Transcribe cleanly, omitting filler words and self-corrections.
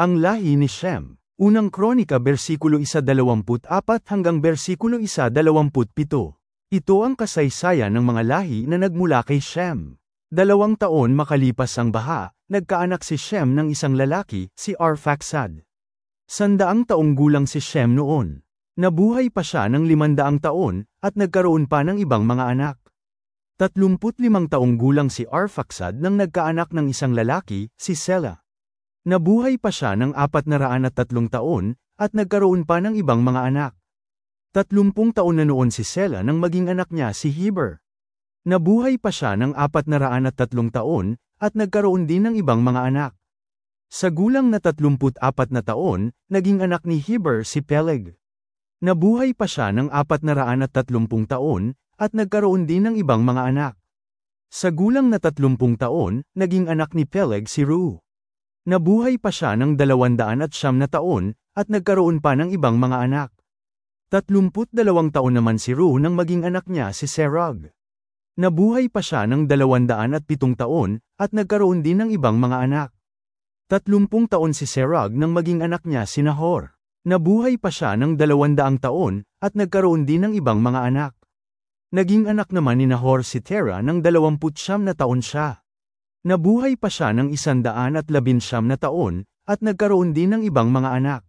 Ang lahi ni Shem. Unang Kronika versikulo 1:24 hanggang versikulo 1:27. Ito ang kasaysayan ng mga lahi na nagmula kay Shem. 2 taon makalipas ang baha, nagkaanak si Shem ng isang lalaki, si Arphaxad. 100 taong gulang si Shem noon. Nabuhay pa siya ng 500 taon, at nagkaroon pa ng ibang mga anak. 35 taong gulang si Arphaxad nang nagkaanak ng isang lalaki, si Sela. Nabuhay pa siya ng 403 taon, at nagkaroon pa ng ibang mga anak. 30 taon na noon si Sela nang maging anak niya si Heber. Nabuhay pa siya ng 403 taon, at nagkaroon din ng ibang mga anak. Sa gulang na 34 na taon, naging anak ni Heber si Peleg. Nabuhay pa siya ng 430 taon, at nagkaroon din ng ibang mga anak. Sa gulang na 30 taon, naging anak ni Peleg si Reu. Nabuhay pa siya ng 209 na taon, at nagkaroon pa ng ibang mga anak. 32 taon naman si Reu nang maging anak niya si Serug. Nabuhay pa siya ng 207 taon, at nagkaroon din ng ibang mga anak. 30 taon si Serug nang maging anak niya si Nahor. Nabuhay pa siya ng 200 taon, at nagkaroon din ng ibang mga anak. Naging anak naman ni Nahor si Terah ng 29 na taon siya. Nabuhay pa siya ng 119 na taon, at nagkaroon din ng ibang mga anak.